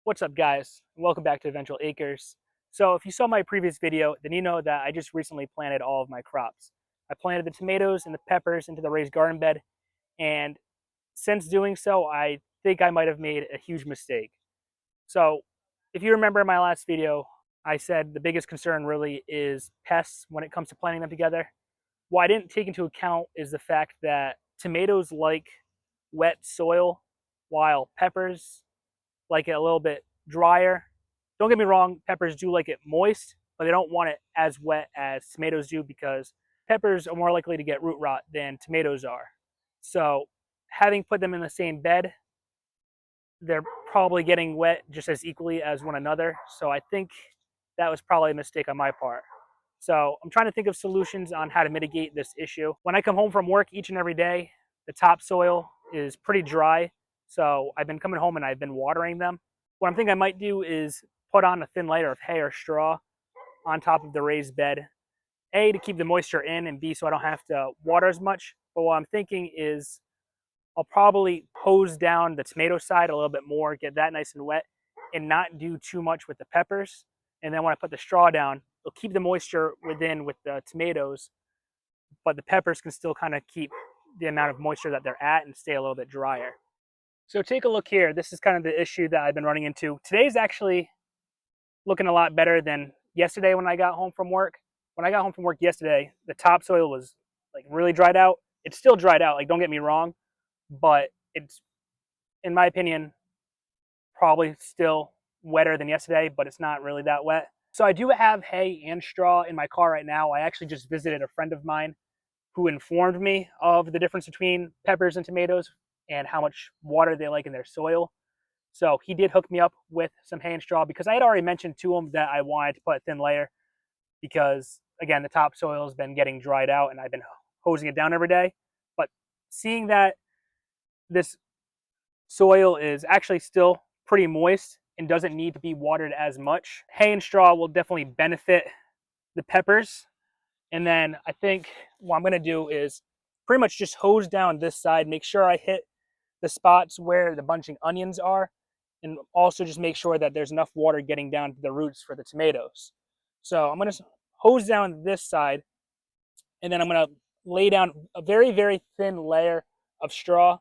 What's up, guys? Welcome back to Eventual Acres. So if you saw my previous video, then you know that I just recently planted all of my crops. I planted the tomatoes and the peppers into the raised garden bed, and since doing so, I think I might have made a huge mistake. So if you remember in my last video, I said the biggest concern really is pests when it comes to planting them together. What I didn't take into account is the fact that tomatoes like wet soil, while peppers like it a little bit drier. Don't get me wrong, peppers do like it moist, but they don't want it as wet as tomatoes do because peppers are more likely to get root rot than tomatoes are. So having put them in the same bed, they're probably getting wet just as equally as one another. So I think that was probably a mistake on my part. So I'm trying to think of solutions on how to mitigate this issue. When I come home from work each and every day, the topsoil is pretty dry. So I've been coming home and I've been watering them. What I'm thinking I might do is put on a thin layer of hay or straw on top of the raised bed. A, to keep the moisture in, and B, so I don't have to water as much. But what I'm thinking is I'll probably hose down the tomato side a little bit more, get that nice and wet, and not do too much with the peppers. And then when I put the straw down, it'll keep the moisture within with the tomatoes, but the peppers can still kind of keep the amount of moisture that they're at and stay a little bit drier. So take a look here. This is kind of the issue that I've been running into. Today's actually looking a lot better than yesterday when I got home from work. When I got home from work yesterday, the topsoil was like really dried out. It's still dried out, like don't get me wrong, but it's, in my opinion, probably still wetter than yesterday, but it's not really that wet. So I do have hay and straw in my car right now. I actually just visited a friend of mine who informed me of the difference between peppers and tomatoes and how much water they like in their soil. So he did hook me up with some hay and straw because I had already mentioned to him that I wanted to put a thin layer because, again, the topsoil has been getting dried out and I've been hosing it down every day. But seeing that this soil is actually still pretty moist and doesn't need to be watered as much, hay and straw will definitely benefit the peppers. And then I think what I'm going to do is pretty much just hose down this side, make sure I hit the spots where the bunching onions are, and also just make sure that there's enough water getting down to the roots for the tomatoes. So I'm going to hose down this side, and then I'm going to lay down a very, very thin layer of straw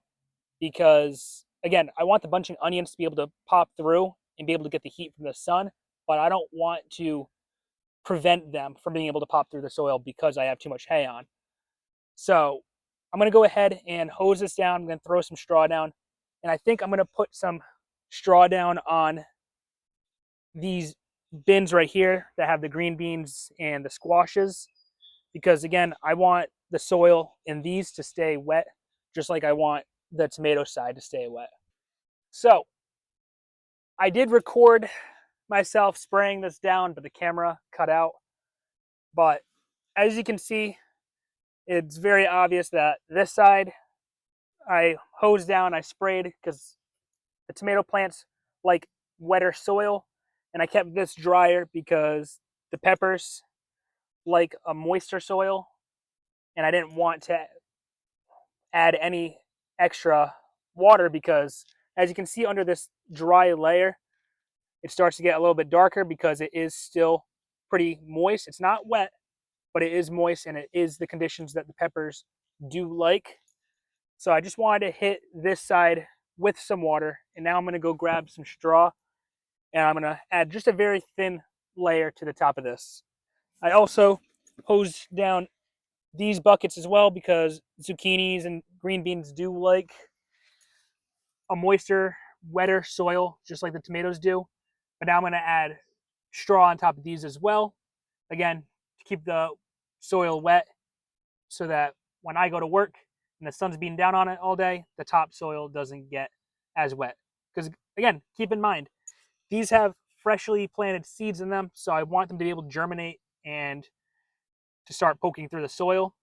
because, again, I want the bunching onions to be able to pop through and be able to get the heat from the sun, but I don't want to prevent them from being able to pop through the soil because I have too much hay on. So I'm going to go ahead and hose this down. I'm going to throw some straw down, and I think I'm going to put some straw down on these bins right here that have the green beans and the squashes because, again, I want the soil in these to stay wet just like I want the tomato side to stay wet. So I did record myself spraying this down, but the camera cut out. But as you can see, it's very obvious that this side I hosed down, I sprayed because the tomato plants like wetter soil, and I kept this drier because the peppers like a moister soil, and I didn't want to add any extra water because, as you can see under this dry layer, it starts to get a little bit darker because it is still pretty moist. It's not wet, but it is moist, and it is the conditions that the peppers do like. So I just wanted to hit this side with some water, and now I'm going to go grab some straw, and I'm going to add just a very thin layer to the top of this. I also hosed down these buckets as well because zucchinis and green beans do like a moister, wetter soil, just like the tomatoes do. But now I'm going to add straw on top of these as well. Again, to keep the soil wet so that when I go to work and the sun's beating down on it all day, the topsoil doesn't get as wet. Because, again, keep in mind, these have freshly planted seeds in them, so I want them to be able to germinate and to start poking through the soil.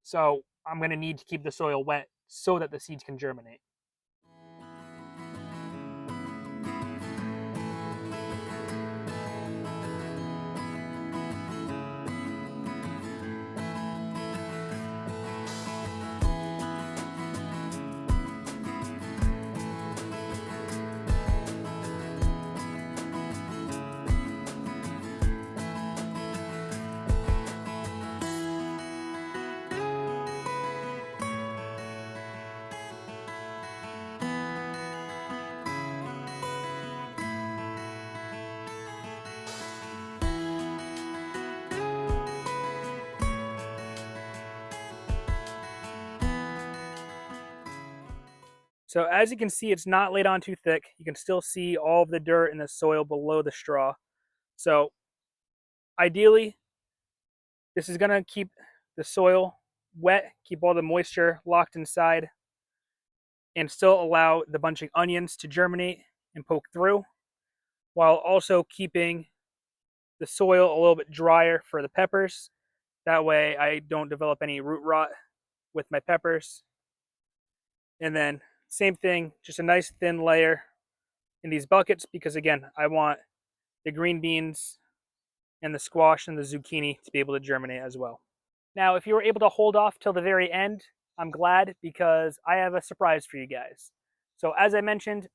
So I'm going to need to keep the soil wet so that the seeds can germinate. So as you can see, it's not laid on too thick. You can still see all of the dirt and the soil below the straw. So ideally, this is gonna keep the soil wet, keep all the moisture locked inside, and still allow the bunching onions to germinate and poke through, while also keeping the soil a little bit drier for the peppers. That way I don't develop any root rot with my peppers. And then same thing, just a nice thin layer in these buckets, because again, I want the green beans and the squash and the zucchini to be able to germinate as well. Now, if you were able to hold off till the very end, I'm glad, because I have a surprise for you guys. So as I mentioned,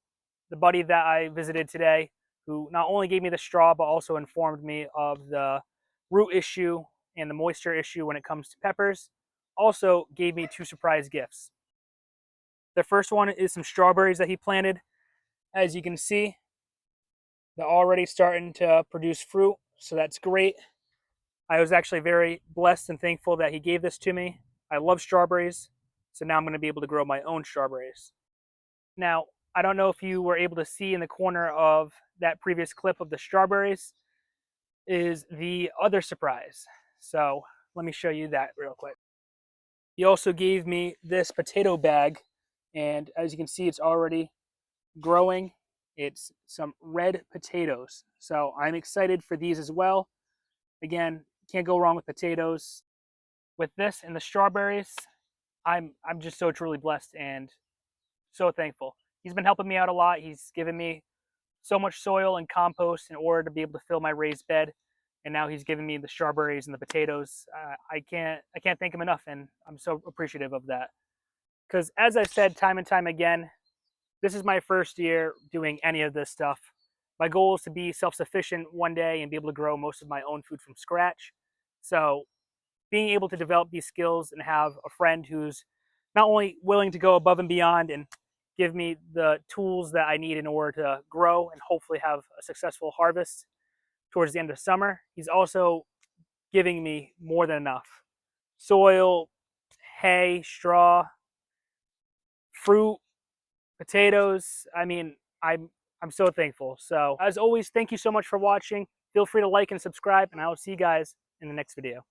the buddy that I visited today, who not only gave me the straw, but also informed me of the root issue and the moisture issue when it comes to peppers, also gave me two surprise gifts. The first one is some strawberries that he planted. As you can see, they're already starting to produce fruit, so that's great. I was actually very blessed and thankful that he gave this to me. I love strawberries, so now I'm going to be able to grow my own strawberries. Now, I don't know if you were able to see in the corner of that previous clip of the strawberries is the other surprise. So let me show you that real quick. He also gave me this potato bag, and as you can see, it's already growing. It's some red potatoes. So I'm excited for these as well. Again, can't go wrong with potatoes. With this and the strawberries, I'm just so truly blessed and so thankful. He's been helping me out a lot. He's given me so much soil and compost in order to be able to fill my raised bed, and now he's giving me the strawberries and the potatoes. I can't thank him enough, and I'm so appreciative of that. Because as I've said time and time again, this is my first year doing any of this stuff. My goal is to be self-sufficient one day and be able to grow most of my own food from scratch. So being able to develop these skills and have a friend who's not only willing to go above and beyond and give me the tools that I need in order to grow and hopefully have a successful harvest towards the end of summer, he's also giving me more than enough. Soil, hay, straw, fruit, potatoes. I mean, I'm so thankful. So as always, thank you so much for watching. Feel free to like and subscribe, and I will see you guys in the next video.